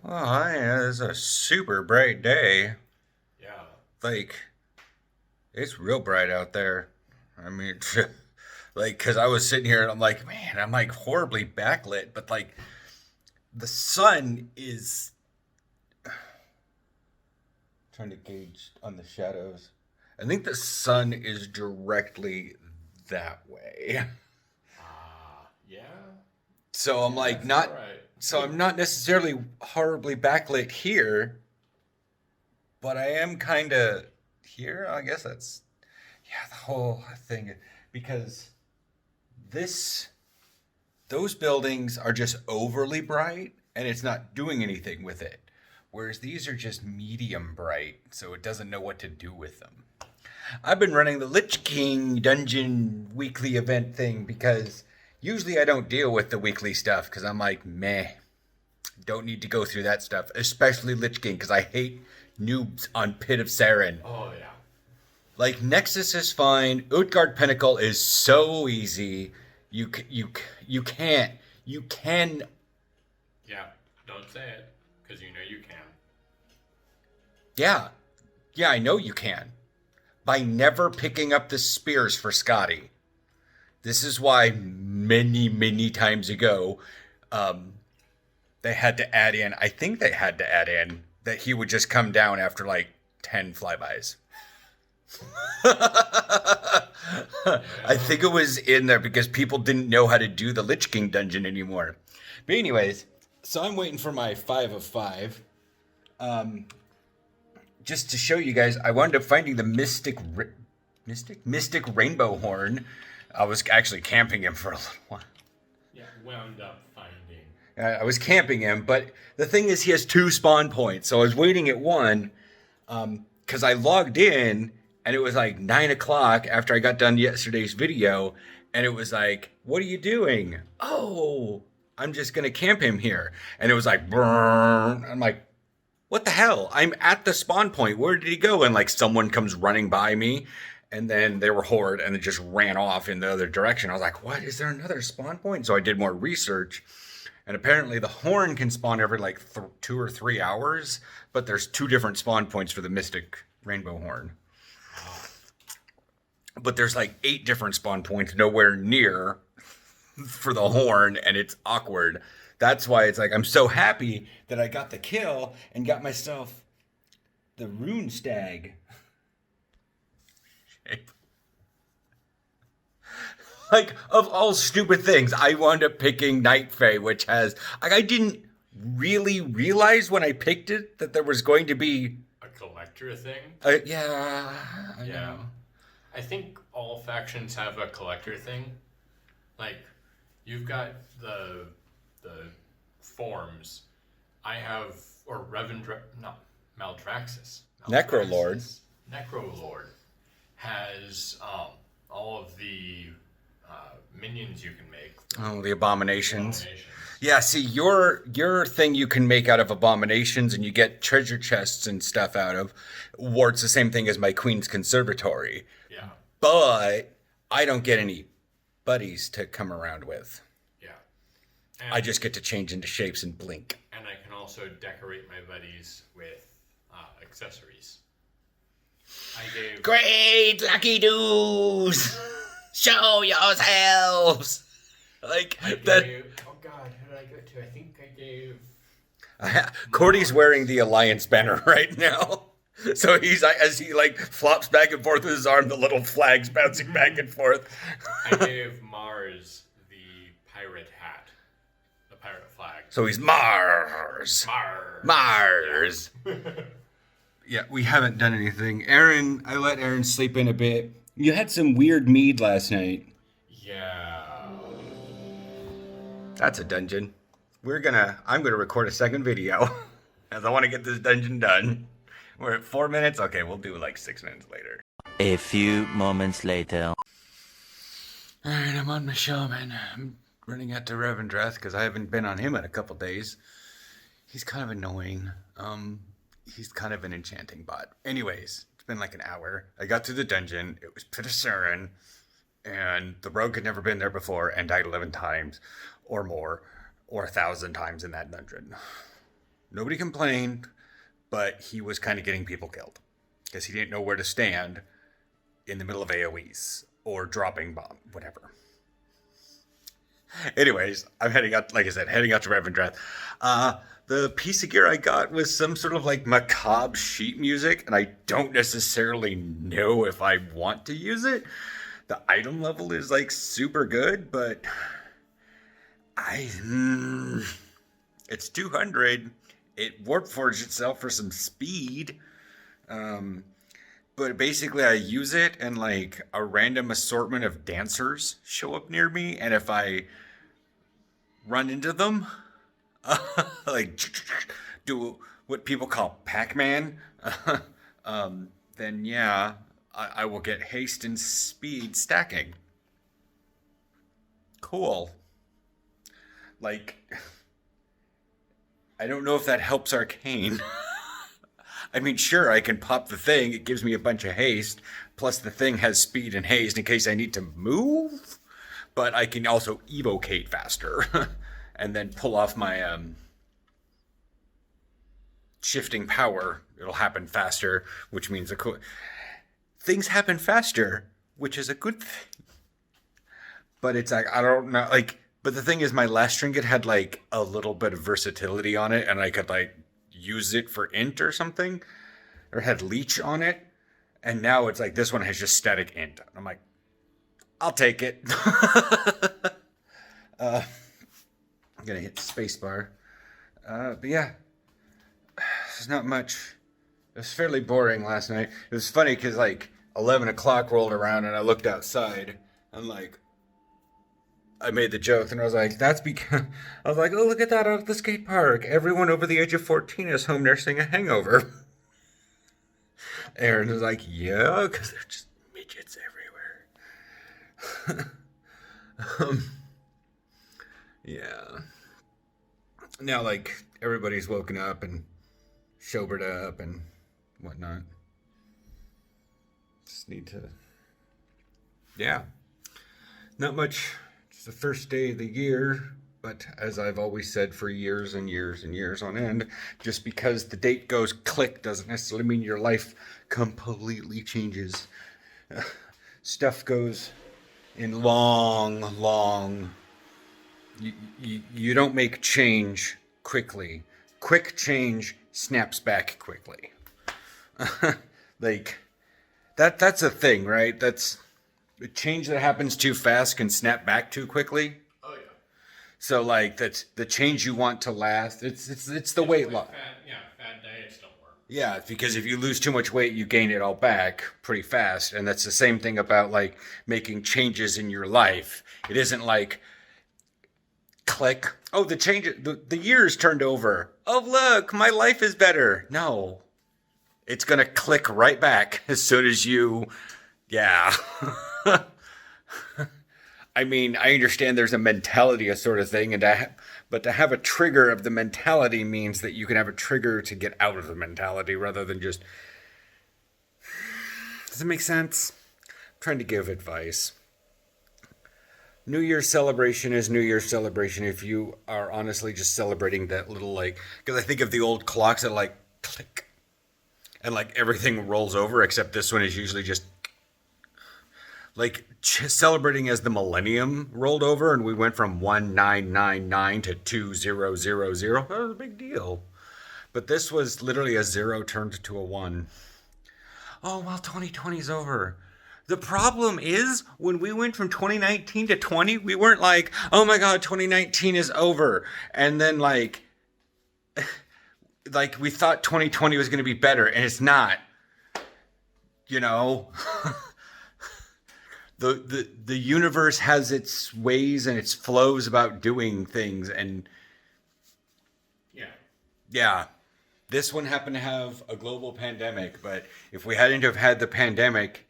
Oh, hi, it's a super bright day. Yeah. Like, it's real bright out there. I mean, because I was sitting here and I'm like, man, I'm like horribly backlit, but like, the sun is trying to gauge on the shadows. I think the sun is directly that way. Yeah. So I'm Yeah, like, that's about not, right. so I'm not necessarily horribly backlit here, but I am kind of here. I guess that's yeah, the whole thing because this those buildings are just overly bright and it's not doing anything with it. Whereas these are just medium bright, so it doesn't know what to do with them. I've been running the Lich King dungeon weekly event thing because usually I don't deal with the weekly stuff because I'm like, meh, don't need to go through that stuff, especially Lich King because I hate noobs on Pit of Saren. Oh, yeah. Like Nexus is fine. Utgard Pinnacle is so easy. You can't you can Yeah. Don't say it, because you know you can. yeah yeah I know you can by never picking up the spears for Scotty. This is why many times ago, um, they had to add in. I think they had to add in that he would just come down after like 10 flybys. I Yeah. think it was in there because people didn't know how to do the Lich King dungeon anymore. But anyways, so I'm waiting for my 5 of 5. Um, just to show you guys, I wound up finding the Mystic Rainbow Horn. I was actually camping him for a little while. Yeah, wound up finding. I was camping him, but the thing is, he has 2 spawn points. So I was waiting at one because I logged in and it was like 9 o'clock after I got done yesterday's video. And it was like, what are you doing? Oh, I'm just going to camp him here. And it was like, burn. I'm like, what the hell? I'm at the spawn point. Where did he go? And like someone comes running by me. And then they were horde and it just ran off in the other direction. I was like, what? Is there another spawn point? So I did more research. And apparently the horn can spawn every like 2 or 3 hours, but there's 2 different spawn points for the Mystic Rainbow Horn. But there's like 8 different spawn points nowhere near for the horn, and it's awkward. That's why it's like I'm so happy that I got the kill and got myself the rune stag. Like, of all stupid things, I wound up picking Night Fae, which has like I didn't really realize when I picked it that there was going to be A collector thing? yeah, I Yeah. know. I think all factions have a collector thing. Like, you've got the forms. I have, or Revendra, not Maldraxxus. Necrolord. Necrolord has all of the minions you can make. Oh, the abominations. Abominations. Yeah, see, your thing you can make out of abominations and you get treasure chests and stuff out of. Ward's the same thing as my Queen's Conservatory. Yeah. But I don't get any buddies to come around with. Yeah. I just get to change into shapes and blink. And I can also decorate my buddies with accessories. I gave Great lucky dudes! Show yourselves! Like I that. gave, oh god, who did I go to? I think I gave Cordy's wearing the Alliance banner right now. So he's as he like flops back and forth with his arm, the little flags bouncing back and forth. I gave Mars the pirate hat. The pirate flag. So he's Mars. Mars. Mars. Yeah. Yeah, we haven't done anything. Aaron, I let Aaron sleep in a bit. You had some weird mead last night. Yeah. That's a dungeon. I'm gonna record a second video. As I want to get this dungeon done. We're at 4 minutes. Okay, we'll do like 6 minutes later. A few moments later. Alright, I'm on my shaman. I'm running out to Revendreth because I haven't been on him in a couple days. He's kind of annoying. He's kind of an enchanting bot. Anyways, it's been like an hour. I got to the dungeon. It was Pit of Saren, and the rogue had never been there before and died 11 times or more, or 1,000 times in that dungeon. Nobody complained, but he was kind of getting people killed because he didn't know where to stand in the middle of AoEs or dropping bomb, whatever. Anyways, I'm heading out, like I said, heading out to Revendreth. The piece of gear I got was some sort of like macabre sheet music, and I don't necessarily know if I want to use it. The item level is like super good, but it's 200. It warp forged itself for some speed. But basically I use it and like a random assortment of dancers show up near me, and if I run into them, like do what people call Pac-Man, then yeah, I will get haste and speed stacking. Cool. Like, I don't know if that helps Arcane. I mean, sure, I can pop the thing. It gives me a bunch of haste. Plus, the thing has speed and haste in case I need to move. But I can also evocate faster. And then pull off my shifting power. It'll happen faster, which means things happen faster, which is a good thing. But it's like, I don't know, like, but the thing is, my last trinket had like a little bit of versatility on it, and I could like use it for int or something, or had leech on it, and now it's like this one has just static int. I'm like, I'll take it. I'm gonna hit spacebar. But yeah, there's not much. It was fairly boring last night. It was funny because like 11 o'clock rolled around and I looked outside and like I made the joke and I was like, that's because I was like, oh, look at that out at the skate park. Everyone over the age of 14 is home nursing a hangover. Aaron was like, yeah, because they're just midgets everywhere. Yeah. Now, like, everybody's woken up and sobered up and whatnot. Just need to... Yeah. Not much. It's the first day of the year, but as I've always said for years and years and years on end, just because the date goes click doesn't necessarily mean your life completely changes. Stuff goes in long... You don't make change quickly. Quick change snaps back quickly. Like, that's a thing, right? That's a change that happens too fast can snap back too quickly. Oh yeah. So like that's the change you want to last. It's the weight loss. Fat diets don't work. Yeah, because if you lose too much weight, you gain it all back pretty fast. And that's the same thing about like making changes in your life. It isn't like click. Oh, the year's turned over. Oh, look, my life is better. No. It's going to click right back as soon as you, yeah. I mean, I understand there's a mentality sort of thing, but to have a trigger of the mentality means that you can have a trigger to get out of the mentality rather than just, does it make sense? I'm trying to give advice. New Year's celebration is New Year's celebration if you are honestly just celebrating that little, like, because I think of the old clocks that like click and like everything rolls over, except this one is usually just like celebrating as the millennium rolled over and we went from 1999 to 2000. That was a big deal. But this was literally a 0 turned to a 1. Oh, well, 2020's over. The problem is, when we went from 2019 to 20, we weren't like, oh my God, 2019 is over. And then like we thought 2020 was going to be better, and it's not. You know? The universe has its ways and its flows about doing things, and yeah. This one happened to have a global pandemic, but if we hadn't have had the pandemic,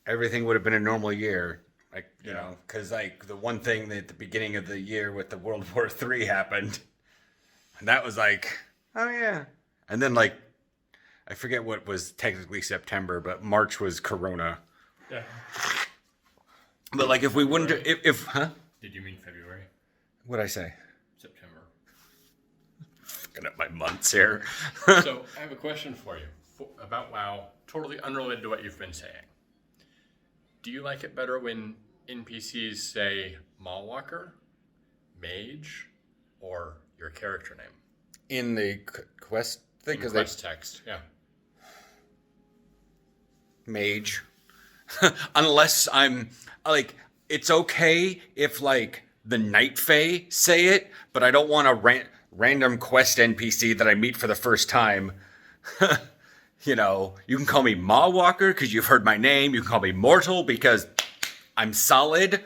everything would have been a normal year. Like, you know, because like the one thing that at the beginning of the year with the World War III happened, and that was like, oh yeah. And then like, I forget what was technically September, but March was Corona. Yeah. But like, if we wouldn't, huh? Did you mean February? What'd I say? September. looking at my months here. So I have a question for you about WoW, totally unrelated to what you've been saying. Do you like it better when NPCs say Mallwalker, Mage, or your character name? In the quest thing? In quest text, yeah. Mage. Unless I'm, like, it's okay if, like, the Night Fae say it, but I don't want a random quest NPC that I meet for the first time. You know, you can call me Mawwalker because you've heard my name. You can call me Mortal because I'm solid.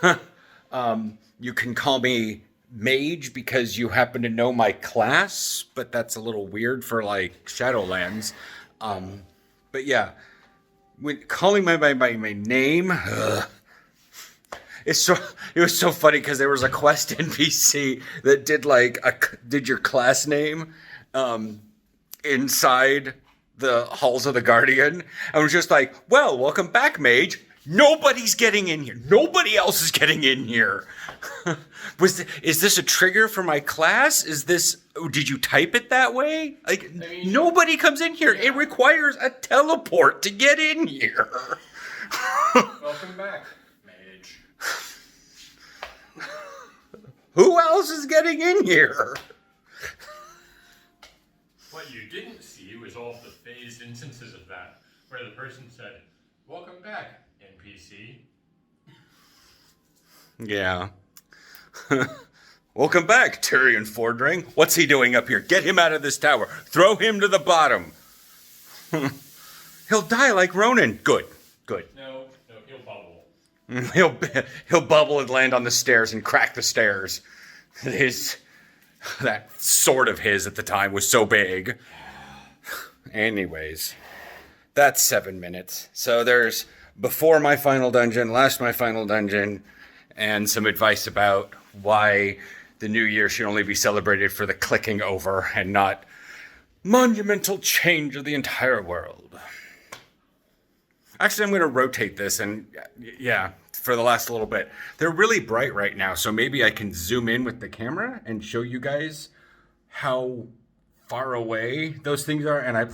You can call me Mage because you happen to know my class, but that's a little weird for, like, Shadowlands. But yeah, when calling my name, it was so funny because there was a quest NPC that did your class name inside the halls of the Guardian. I was just like, well, welcome back, Mage. Nobody's getting in here. Nobody else is getting in here. Is this a trigger for my class? Did you type it that way? Like, nobody comes in here. Yeah. It requires a teleport to get in here. Welcome back, Mage. Who else is getting in here? What you didn't see was all of the phased instances of that, where the person said, welcome back, NPC. Yeah. Welcome back, Tyrion Fordring. What's he doing up here? Get him out of this tower. Throw him to the bottom. He'll die like Ronan. Good. No, he'll bubble. He'll bubble and land on the stairs and crack the stairs. That sword of his at the time was so big. Anyways, that's 7 minutes. So there's before my final dungeon, last my final dungeon, and some advice about why the new year should only be celebrated for the clicking over and not monumental change of the entire world. Actually, I'm going to rotate this and, yeah, for the last little bit. They're really bright right now, so maybe I can zoom in with the camera and show you guys how far away those things are. And I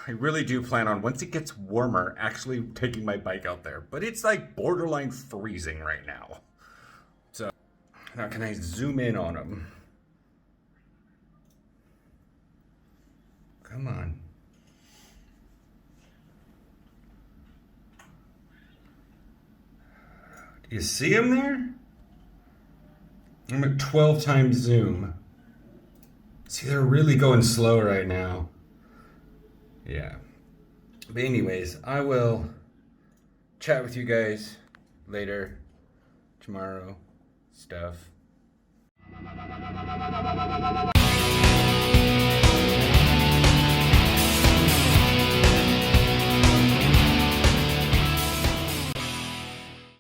really do plan on, once it gets warmer, actually taking my bike out there. But it's like borderline freezing right now. So now can I zoom in on them? Come on. Do you see them there? I'm at 12 times zoom. See, they're really going slow right now. Yeah. But anyways, I will chat with you guys later, tomorrow, stuff.